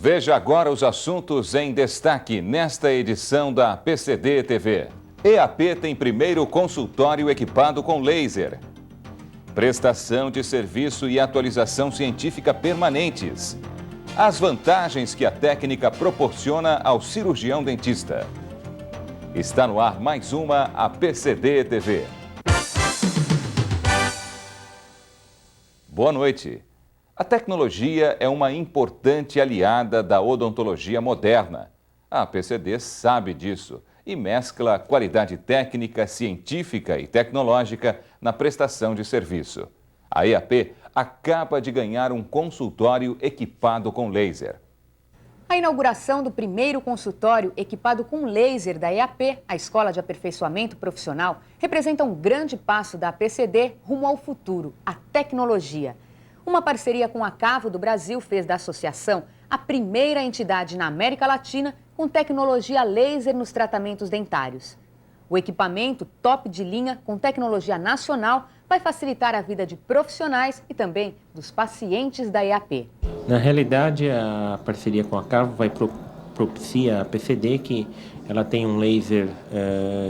Veja agora os assuntos em destaque nesta edição da PCD TV. EAP tem primeiro consultório equipado com laser. Prestação de serviço e atualização científica permanentes. As vantagens que a técnica proporciona ao cirurgião dentista. Está no ar mais uma a PCD TV. Boa noite. A tecnologia é uma importante aliada da odontologia moderna. A PCD sabe disso e mescla qualidade técnica, científica e tecnológica na prestação de serviço. A EAP acaba de ganhar um consultório equipado com laser. A inauguração do primeiro consultório equipado com laser da EAP, a Escola de Aperfeiçoamento Profissional, representa um grande passo da PCD rumo ao futuro, a tecnologia. Uma parceria com a Cavo do Brasil fez da associação a primeira entidade na América Latina com tecnologia laser nos tratamentos dentários. O equipamento top de linha com tecnologia nacional vai facilitar a vida de profissionais e também dos pacientes da EAP. Na realidade, a parceria com a Cavo vai propiciar a PCD, que ela tem um laser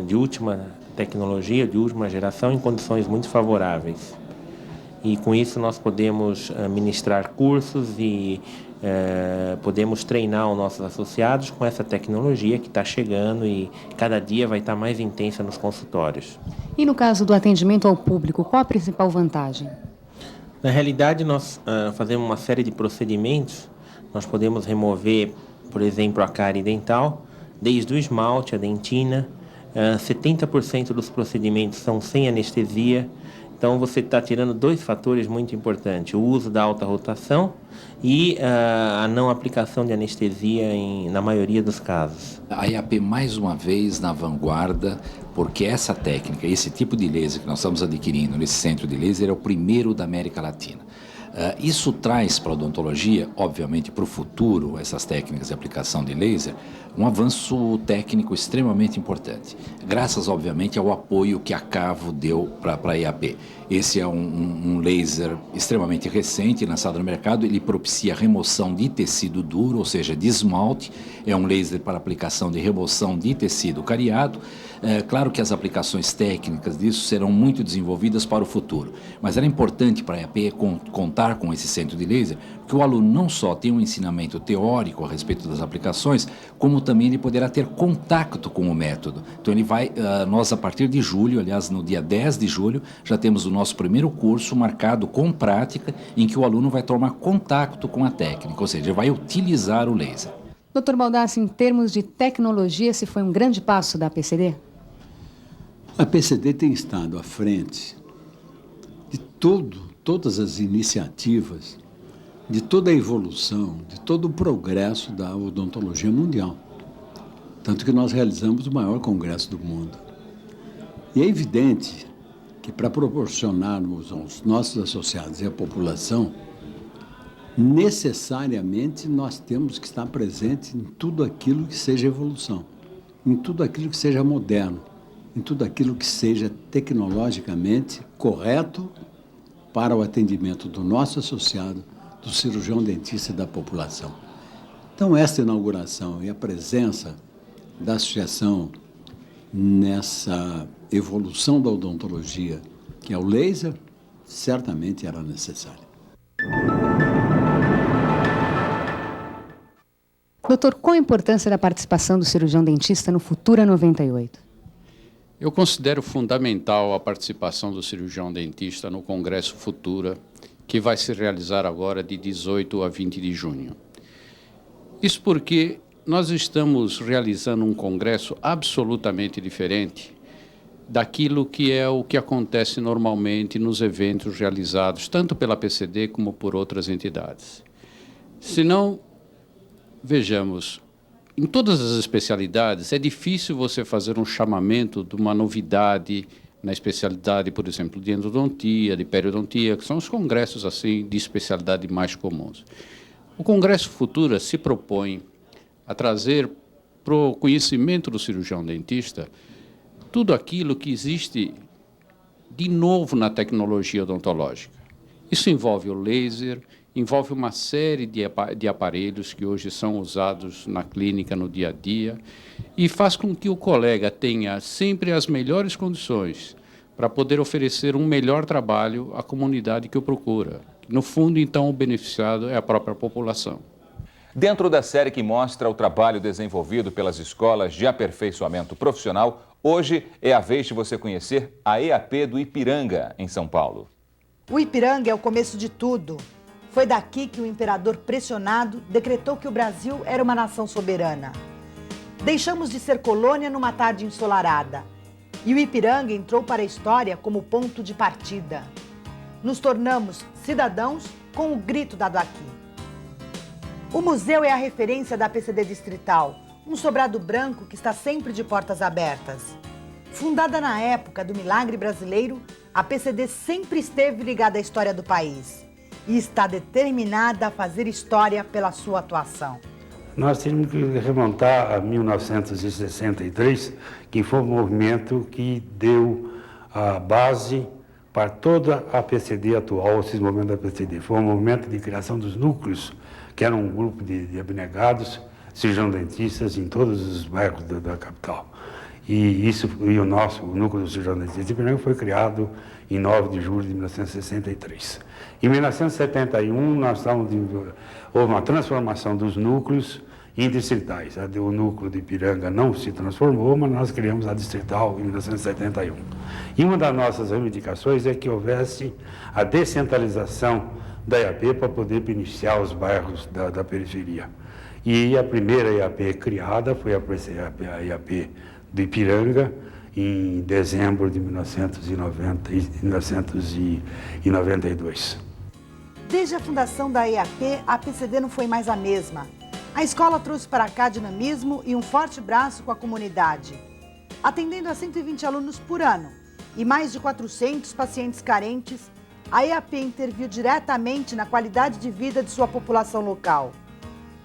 de última tecnologia, de última geração, em condições muito favoráveis. E com isso nós podemos ministrar cursos e podemos treinar os nossos associados com essa tecnologia que está chegando e cada dia vai estar mais intensa nos consultórios. E no caso do atendimento ao público, qual a principal vantagem? Na realidade, nós fazemos uma série de procedimentos. Nós podemos remover, por exemplo, a cárie dental, desde o esmalte, a dentina. 70% dos procedimentos são sem anestesia. Então, você está tirando dois fatores muito importantes: o uso da alta rotação e a não aplicação de anestesia na maioria dos casos. A EAP, mais uma vez, na vanguarda, porque essa técnica, esse tipo de laser que nós estamos adquirindo nesse centro de laser é o primeiro da América Latina. Isso traz para a odontologia, obviamente para o futuro, essas técnicas de aplicação de laser, um avanço técnico extremamente importante, graças obviamente ao apoio que a Cavo deu para a EAP. Esse é um laser extremamente recente, lançado no mercado. Ele propicia remoção de tecido duro, ou seja, de esmalte. É um laser para aplicação de remoção de tecido cariado. Claro que as aplicações técnicas disso serão muito desenvolvidas para o futuro, mas era importante para a EAP contar com esse centro de laser, porque o aluno não só tem um ensinamento teórico a respeito das aplicações, como também ele poderá ter contato com o método. Então ele vai, nós a partir de julho, aliás no dia 10 de julho, já temos o nosso primeiro curso marcado com prática, em que o aluno vai tomar contato com a técnica, ou seja, vai utilizar o laser. Dr. Baldassi, em termos de tecnologia, esse foi um grande passo da PCD? A PCD tem estado à frente de todas as iniciativas, de toda a evolução, de todo o progresso da odontologia mundial. Tanto que nós realizamos o maior congresso do mundo. E é evidente que para proporcionarmos aos nossos associados e à população, necessariamente nós temos que estar presentes em tudo aquilo que seja evolução, em tudo aquilo que seja moderno, em tudo aquilo que seja tecnologicamente correto para o atendimento do nosso associado, do cirurgião dentista e da população. Então, esta inauguração e a presença da associação nessa evolução da odontologia, que é o laser, certamente era necessária. Doutor, qual a importância da participação do cirurgião dentista no Futura 98? Eu considero fundamental a participação do cirurgião dentista no Congresso Futura, que vai se realizar agora de 18 a 20 de junho. Isso porque nós estamos realizando um congresso absolutamente diferente daquilo que é o que acontece normalmente nos eventos realizados, tanto pela PCD como por outras entidades. Se não, vejamos, em todas as especialidades, é difícil você fazer um chamamento de uma novidade na especialidade, por exemplo, de endodontia, de periodontia, que são os congressos assim, de especialidade mais comuns. O Congresso Futura se propõe a trazer para o conhecimento do cirurgião dentista tudo aquilo que existe de novo na tecnologia odontológica. Isso envolve o laser, envolve uma série de aparelhos que hoje são usados na clínica no dia a dia e faz com que o colega tenha sempre as melhores condições para poder oferecer um melhor trabalho à comunidade que o procura. No fundo, então, o beneficiado é a própria população. Dentro da série que mostra o trabalho desenvolvido pelas escolas de aperfeiçoamento profissional, hoje é a vez de você conhecer a EAP do Ipiranga, em São Paulo. O Ipiranga é o começo de tudo. Foi daqui que o imperador pressionado decretou que o Brasil era uma nação soberana. Deixamos de ser colônia numa tarde ensolarada. E o Ipiranga entrou para a história como ponto de partida. Nos tornamos cidadãos com o grito dado aqui. O museu é a referência da PCD Distrital, um sobrado branco que está sempre de portas abertas. Fundada na época do milagre brasileiro, a PCD sempre esteve ligada à história do país e está determinada a fazer história pela sua atuação. Nós temos que remontar a 1963, que foi o movimento que deu a base para toda a PCD atual, esse momento da PCD. Foi um movimento de criação dos núcleos, que era um grupo de abnegados, cirurgião-dentistas em todos os bairros da capital. O núcleo do cirurgião-dentista de Ipiranga foi criado em 9 de julho de 1963. Em 1971, houve uma transformação dos núcleos em distritais. O núcleo de Ipiranga não se transformou, mas nós criamos a distrital em 1971. E uma das nossas reivindicações é que houvesse a descentralização da EAP para poder beneficiar os bairros da periferia. E a primeira EAP criada foi a EAP do Ipiranga, em dezembro de 1992. Desde a fundação da EAP, a PCD não foi mais a mesma. A escola trouxe para cá dinamismo e um forte braço com a comunidade, atendendo a 120 alunos por ano e mais de 400 pacientes carentes. A EAP interviu diretamente na qualidade de vida de sua população local.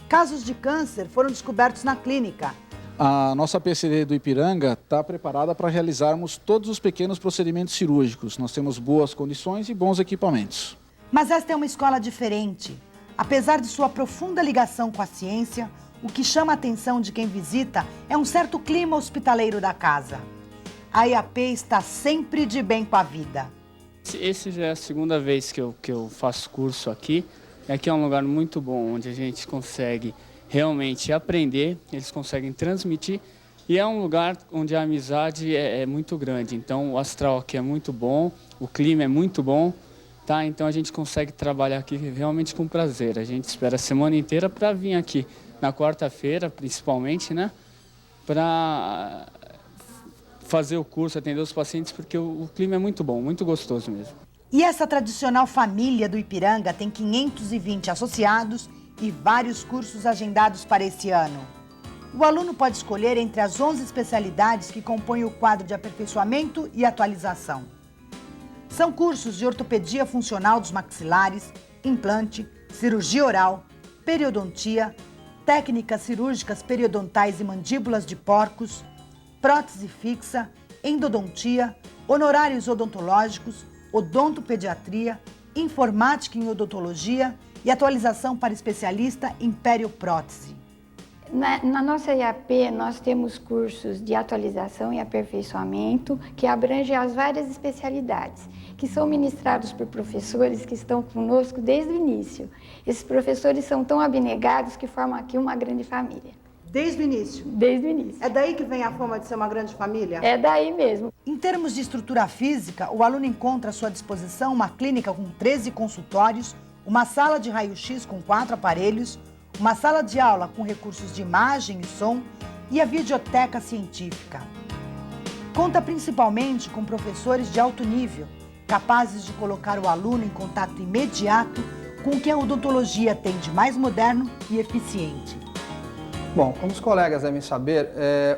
Casos de câncer foram descobertos na clínica. A nossa PCD do Ipiranga está preparada para realizarmos todos os pequenos procedimentos cirúrgicos. Nós temos boas condições e bons equipamentos. Mas esta é uma escola diferente. Apesar de sua profunda ligação com a ciência, o que chama a atenção de quem visita é um certo clima hospitaleiro da casa. A EAP está sempre de bem com a vida. Essa já é a segunda vez que eu faço curso aqui. Aqui é um lugar muito bom, onde a gente consegue realmente aprender, eles conseguem transmitir, e é um lugar onde a amizade é muito grande. Então o astral aqui é muito bom, o clima é muito bom, tá? Então a gente consegue trabalhar aqui realmente com prazer. A gente espera a semana inteira para vir aqui na quarta-feira, principalmente, né? Para fazer o curso, atender os pacientes, porque o clima é muito bom, muito gostoso mesmo. E essa tradicional família do Ipiranga tem 520 associados e vários cursos agendados para esse ano. O aluno pode escolher entre as 11 especialidades que compõem o quadro de aperfeiçoamento e atualização. São cursos de ortopedia funcional dos maxilares, implante, cirurgia oral, periodontia, técnicas cirúrgicas periodontais e mandíbulas de porcos, prótese fixa, endodontia, honorários odontológicos, odontopediatria, informática em odontologia e atualização para especialista em perioprótese. Na nossa EAP, nós temos cursos de atualização e aperfeiçoamento que abrangem as várias especialidades, que são ministrados por professores que estão conosco desde o início. Esses professores são tão abnegados que formam aqui uma grande família. Desde o início? Desde o início. É daí que vem a fama de ser uma grande família? É daí mesmo. Em termos de estrutura física, o aluno encontra à sua disposição uma clínica com 13 consultórios, uma sala de raio-x com 4 aparelhos, uma sala de aula com recursos de imagem e som e a videoteca científica. Conta principalmente com professores de alto nível, capazes de colocar o aluno em contato imediato com o que a odontologia tem de mais moderno e eficiente. Bom, como os colegas devem saber,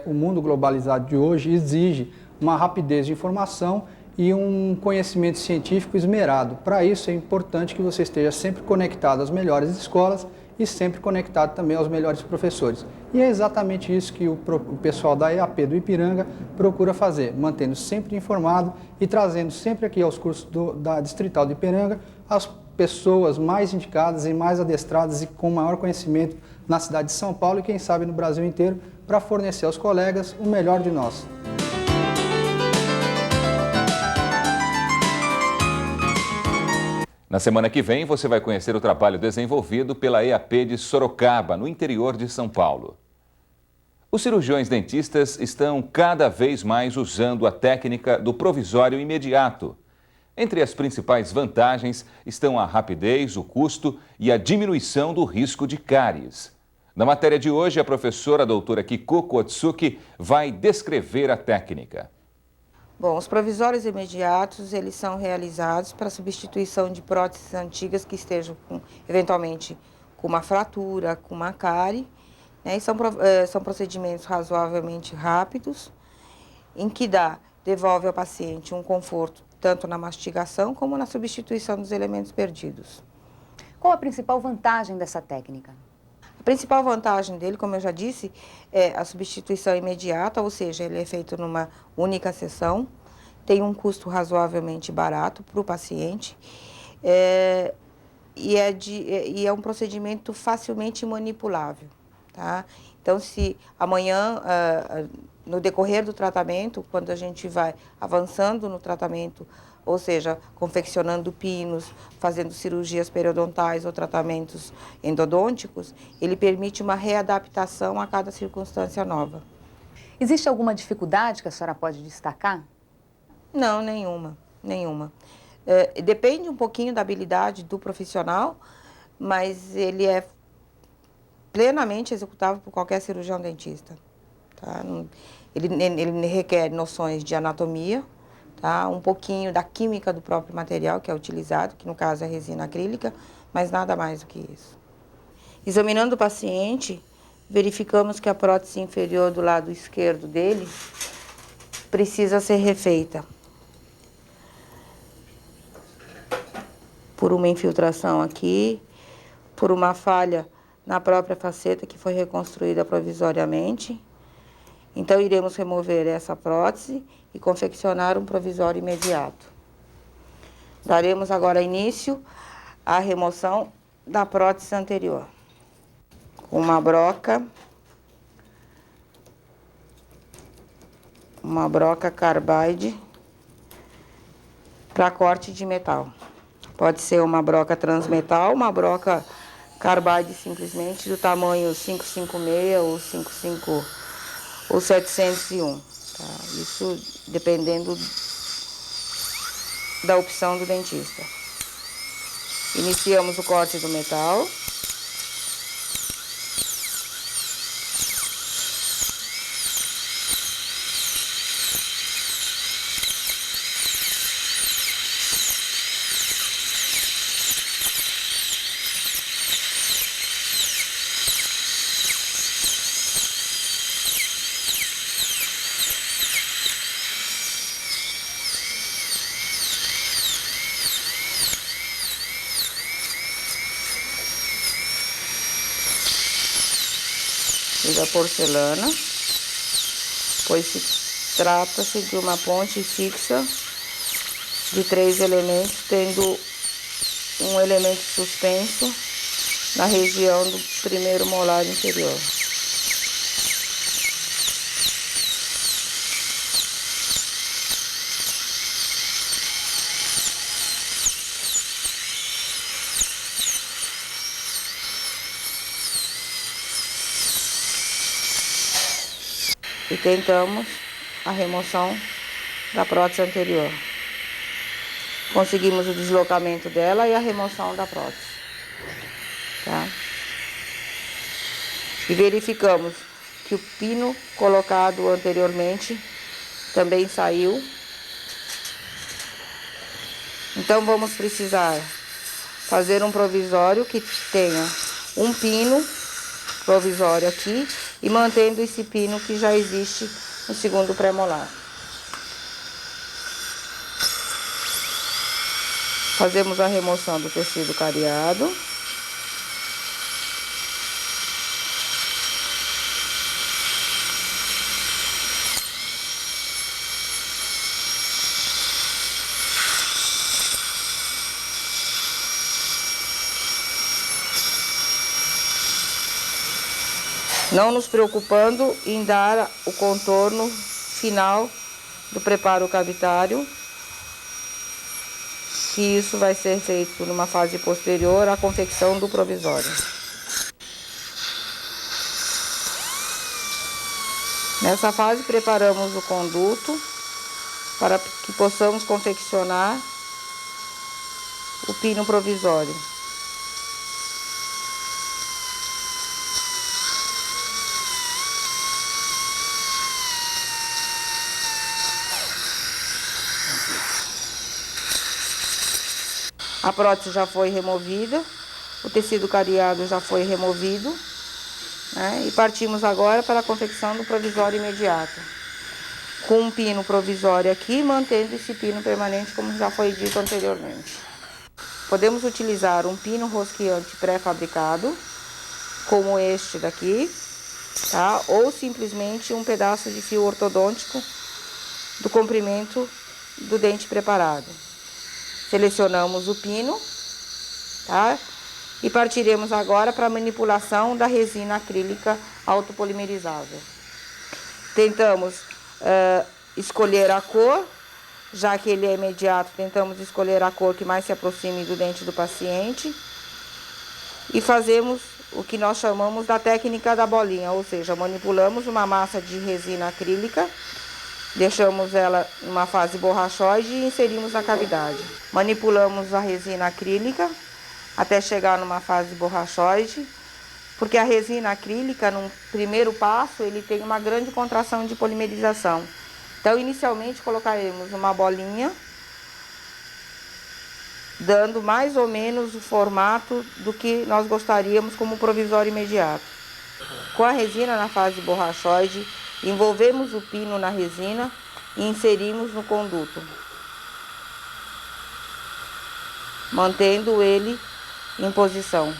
o mundo globalizado de hoje exige uma rapidez de informação e um conhecimento científico esmerado. Para isso é importante que você esteja sempre conectado às melhores escolas e sempre conectado também aos melhores professores. E é exatamente isso que o pessoal da EAP do Ipiranga procura fazer, mantendo sempre informado e trazendo sempre aqui aos cursos da Distrital do Ipiranga as pessoas mais indicadas e mais adestradas e com maior conhecimento na cidade de São Paulo e quem sabe no Brasil inteiro para fornecer aos colegas o melhor de nós. Na semana que vem, você vai conhecer o trabalho desenvolvido pela EAP de Sorocaba, no interior de São Paulo. Os cirurgiões dentistas estão cada vez mais usando a técnica do provisório imediato. Entre as principais vantagens estão a rapidez, o custo e a diminuição do risco de cáries. Na matéria de hoje, a professora doutora Kikuko Otsuki vai descrever a técnica. Bom, os provisórios imediatos, eles são realizados para substituição de próteses antigas que estejam, eventualmente, com uma fratura, com uma cárie, né? E são procedimentos razoavelmente rápidos, em que devolve ao paciente um conforto tanto na mastigação como na substituição dos elementos perdidos. Qual a principal vantagem dessa técnica? A principal vantagem dele, como eu já disse, é a substituição imediata, ou seja, ele é feito numa única sessão, tem um custo razoavelmente barato para o paciente e é um procedimento facilmente manipulável, tá? Então, se amanhã, no decorrer do tratamento, quando a gente vai avançando no tratamento, ou seja, confeccionando pinos, fazendo cirurgias periodontais ou tratamentos endodônticos, ele permite uma readaptação a cada circunstância nova. Existe alguma dificuldade que a senhora pode destacar? Não, nenhuma. Depende um pouquinho da habilidade do profissional, mas ele é plenamente executável por qualquer cirurgião dentista. Tá? Ele requer noções de anatomia, tá? Um pouquinho da química do próprio material que é utilizado, que no caso é resina acrílica, mas nada mais do que isso. Examinando o paciente, verificamos que a prótese inferior do lado esquerdo dele precisa ser refeita por uma infiltração aqui, por uma falha na própria faceta que foi reconstruída provisoriamente. Então, iremos remover essa prótese e confeccionar um provisório imediato. Daremos agora início à remoção da prótese anterior. Com uma broca carbide para corte de metal. Pode ser uma broca transmetal, uma broca carbide simplesmente do tamanho 556 ou 55 ou 701. Tá? Isso dependendo da opção do dentista. Iniciamos o corte do metal. Da porcelana, pois trata-se de uma ponte fixa de 3 elementos, tendo um elemento suspenso na região do primeiro molar inferior. E tentamos a remoção da prótese anterior. Conseguimos o deslocamento dela e a remoção da prótese. Tá? E verificamos que o pino colocado anteriormente também saiu. Então vamos precisar fazer um provisório que tenha um pino provisório aqui e mantendo esse pino que já existe no segundo pré-molar. Fazemos a remoção do tecido cariado. não nos preocupando em dar o contorno final do preparo cavitário, que isso vai ser feito numa fase posterior à confecção do provisório. Nessa fase, preparamos o conduto para que possamos confeccionar o pino provisório. A prótese já foi removida, o tecido cariado já foi removido, né? E partimos agora para a confecção do provisório imediato. Com um pino provisório aqui, mantendo esse pino permanente, como já foi dito anteriormente. Podemos utilizar um pino rosqueante pré-fabricado, como este daqui, tá? Ou simplesmente um pedaço de fio ortodôntico do comprimento do dente preparado. Selecionamos o pino, tá? E partiremos agora para a manipulação da resina acrílica autopolimerizável. Tentamos escolher a cor, já que ele é imediato, tentamos escolher a cor que mais se aproxime do dente do paciente e fazemos o que nós chamamos da técnica da bolinha, ou seja, manipulamos uma massa de resina acrílica, deixamos ela numa fase borrachoide e inserimos na cavidade. Manipulamos a resina acrílica até chegar numa fase borrachoide, porque a resina acrílica, num primeiro passo, ele tem uma grande contração de polimerização. Então, inicialmente, colocaremos uma bolinha, dando mais ou menos o formato do que nós gostaríamos como provisório imediato. Com a resina na fase borrachoide, envolvemos o pino na resina e inserimos no conduto, mantendo ele em posição.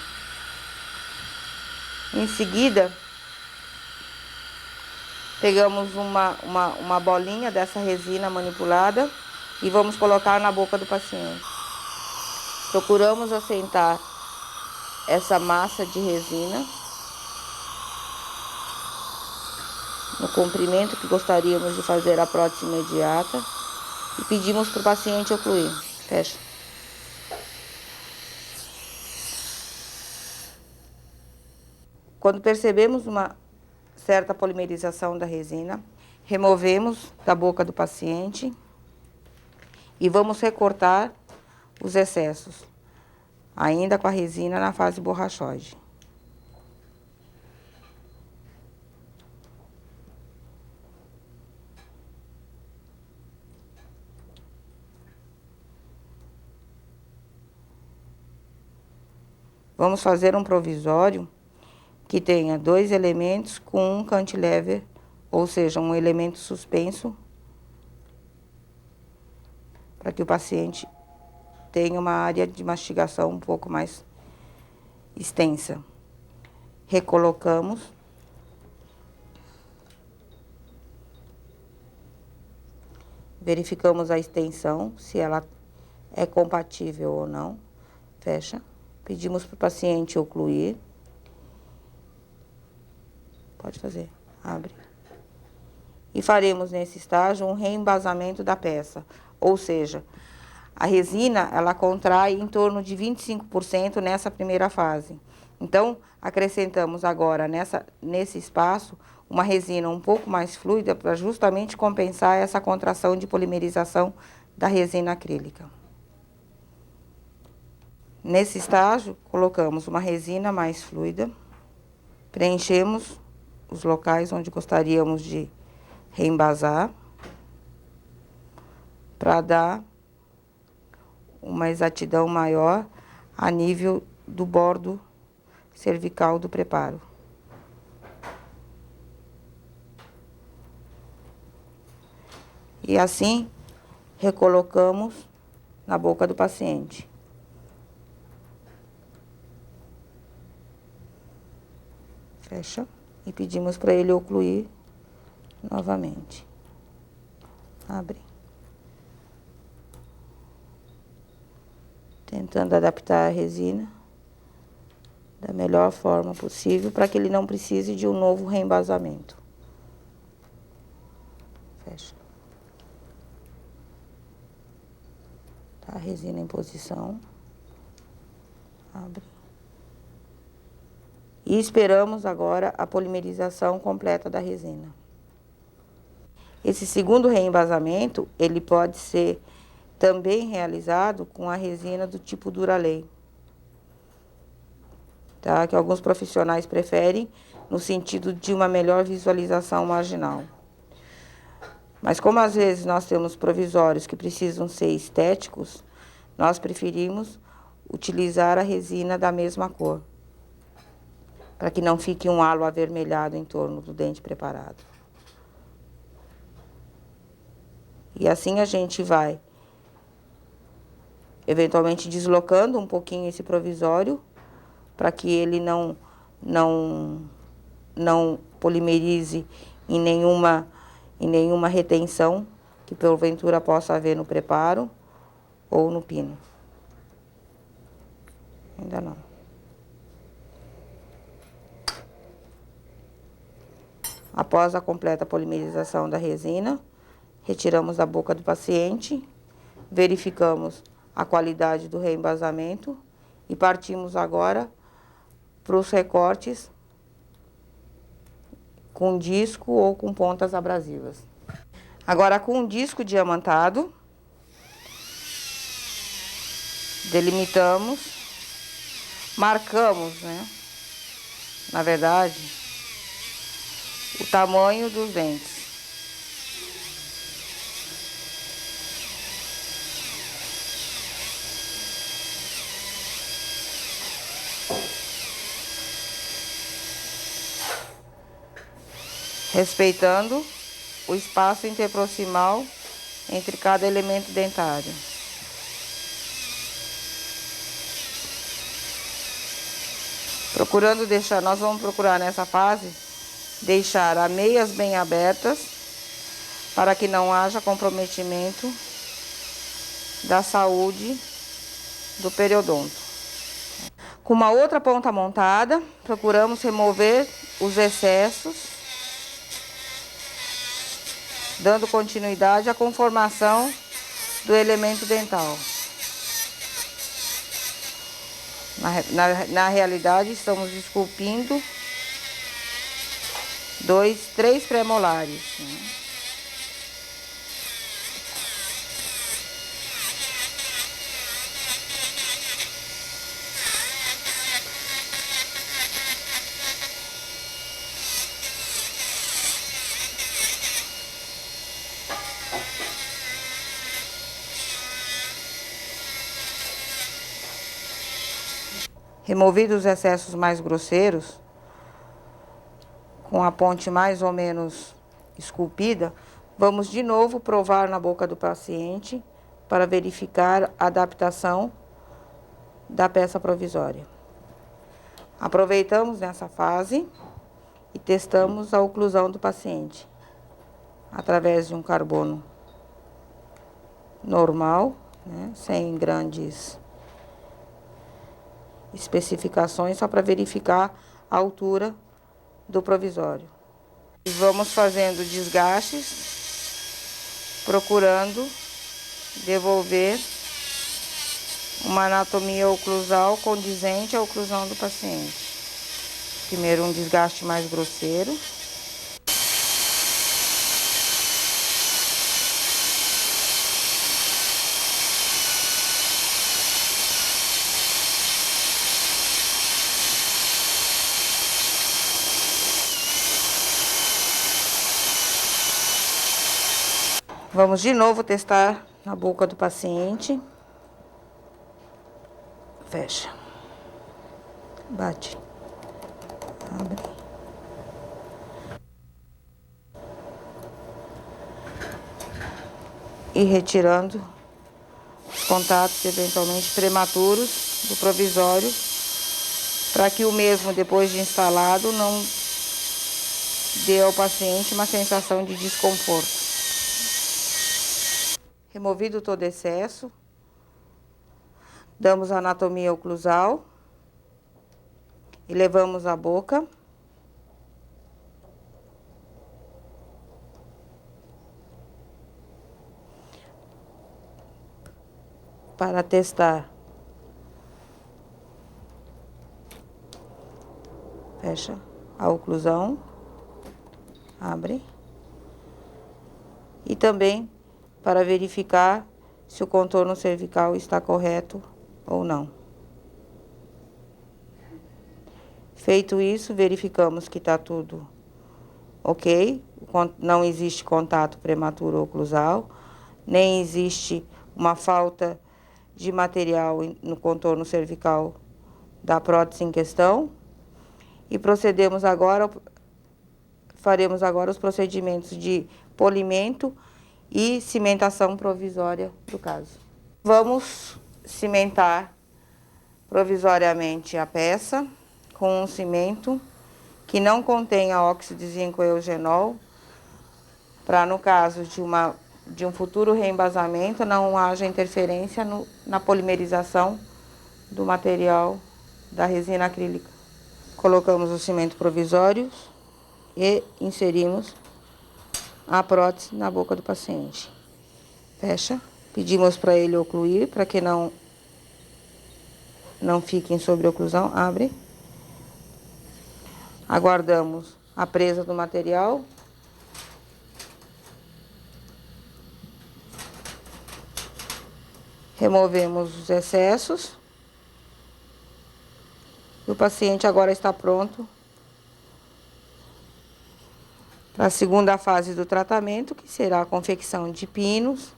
Em seguida, pegamos uma bolinha dessa resina manipulada e vamos colocar na boca do paciente. Procuramos assentar essa massa de resina no comprimento que gostaríamos de fazer a prótese imediata e pedimos para o paciente ocluir. Fecha. Quando percebemos uma certa polimerização da resina, removemos da boca do paciente e vamos recortar os excessos, ainda com a resina na fase borrachoide. Vamos fazer um provisório que tenha 2 elementos com um cantilever, ou seja, um elemento suspenso, para que o paciente tenha uma área de mastigação um pouco mais extensa. Recolocamos. Verificamos a extensão, se ela é compatível ou não. Fecha. Pedimos para o paciente ocluir. Pode fazer, abre. E faremos nesse estágio um reembasamento da peça, ou seja, a resina ela contrai em torno de 25% nessa primeira fase. Então, acrescentamos agora nesse espaço uma resina um pouco mais fluida para justamente compensar essa contração de polimerização da resina acrílica. Nesse estágio, colocamos uma resina mais fluida, preenchemos os locais onde gostaríamos de reembasar, para dar uma exatidão maior a nível do bordo cervical do preparo. E assim, recolocamos na boca do paciente. Fecha. E pedimos para ele ocluir novamente. Abre. Tentando adaptar a resina da melhor forma possível para que ele não precise de um novo reembasamento. Fecha. Tá, a resina em posição. Abre. E esperamos agora a polimerização completa da resina. Esse segundo reembasamento, ele pode ser também realizado com a resina do tipo Duralay, tá? Que alguns profissionais preferem no sentido de uma melhor visualização marginal. Mas como às vezes nós temos provisórios que precisam ser estéticos, nós preferimos utilizar a resina da mesma cor, para que não fique um halo avermelhado em torno do dente preparado. E assim a gente vai, eventualmente, deslocando um pouquinho esse provisório, para que ele não polimerize em nenhuma retenção que porventura possa haver no preparo ou no pino. Ainda não. Após a completa polimerização da resina, retiramos da boca do paciente, verificamos a qualidade do reembasamento e partimos agora para os recortes com disco ou com pontas abrasivas. Agora, com um disco diamantado, delimitamos, marcamos, né? Na verdade, o tamanho dos dentes. Respeitando o espaço interproximal entre cada elemento dentário. Procurando deixar, nós vamos procurar nessa fase deixar as meias bem abertas para que não haja comprometimento da saúde do periodonto. Com uma outra ponta montada, procuramos remover os excessos, dando continuidade à conformação do elemento dental. Na realidade, estamos esculpindo 3 premolares, né? Removidos os excessos mais grosseiros, com a ponte mais ou menos esculpida, vamos de novo provar na boca do paciente para verificar a adaptação da peça provisória. Aproveitamos nessa fase e testamos a oclusão do paciente através de um carbono normal, né, sem grandes especificações, só para verificar a altura do provisório. E vamos fazendo desgastes, procurando devolver uma anatomia oclusal condizente à oclusão do paciente. Primeiro um desgaste mais grosseiro. Vamos de novo testar na boca do paciente. Fecha. Bate. Abre. E retirando os contatos eventualmente prematuros do provisório, para que o mesmo, depois de instalado, não dê ao paciente uma sensação de desconforto. Removido todo excesso, damos a anatomia oclusal elevamos a boca. Para testar. Fecha a oclusão. Abre. E também para verificar se o contorno cervical está correto ou não. Feito isso, verificamos que está tudo ok, não existe contato prematuro oclusal, nem existe uma falta de material no contorno cervical da prótese em questão. E faremos agora os procedimentos de polimento e cimentação provisória do caso. Vamos cimentar provisoriamente a peça com um cimento que não contenha óxido de zinco eugenol, para no caso de um futuro reembasamento não haja interferência na polimerização do material da resina acrílica. Colocamos o cimento provisório e inserimos a prótese na boca do paciente. Fecha. Pedimos para ele ocluir, para que não fiquem sobre oclusão. Abre. Aguardamos a presa do material. Removemos os excessos. E o paciente agora está pronto para a segunda fase do tratamento, que será a confecção de pinos.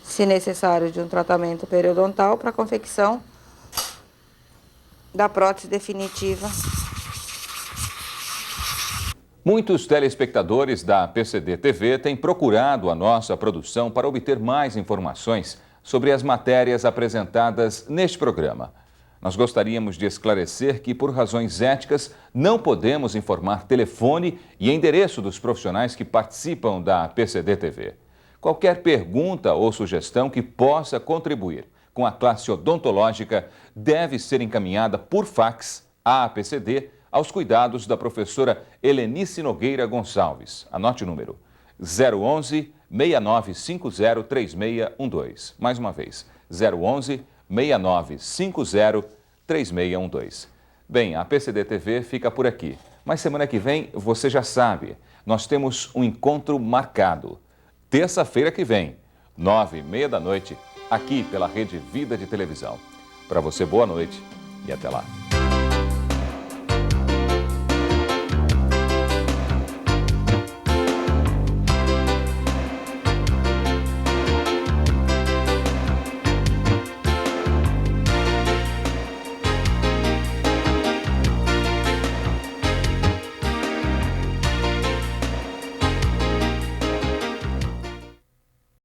Se necessário, de um tratamento periodontal para a confecção da prótese definitiva. Muitos telespectadores da PCD TV têm procurado a nossa produção para obter mais informações sobre as matérias apresentadas neste programa. Nós gostaríamos de esclarecer que, por razões éticas, não podemos informar telefone e endereço dos profissionais que participam da PCD TV. Qualquer pergunta ou sugestão que possa contribuir com a classe odontológica deve ser encaminhada por fax à PCD aos cuidados da professora Helenice Nogueira Gonçalves. Anote o número: 011 6950 3612. Mais uma vez, 011 6950 3612. Bem, a PCD TV fica por aqui, mas semana que vem, você já sabe, nós temos um encontro marcado. Terça-feira que vem, 9h30 da noite, aqui pela Rede Vida de Televisão. Para você, boa noite e até lá.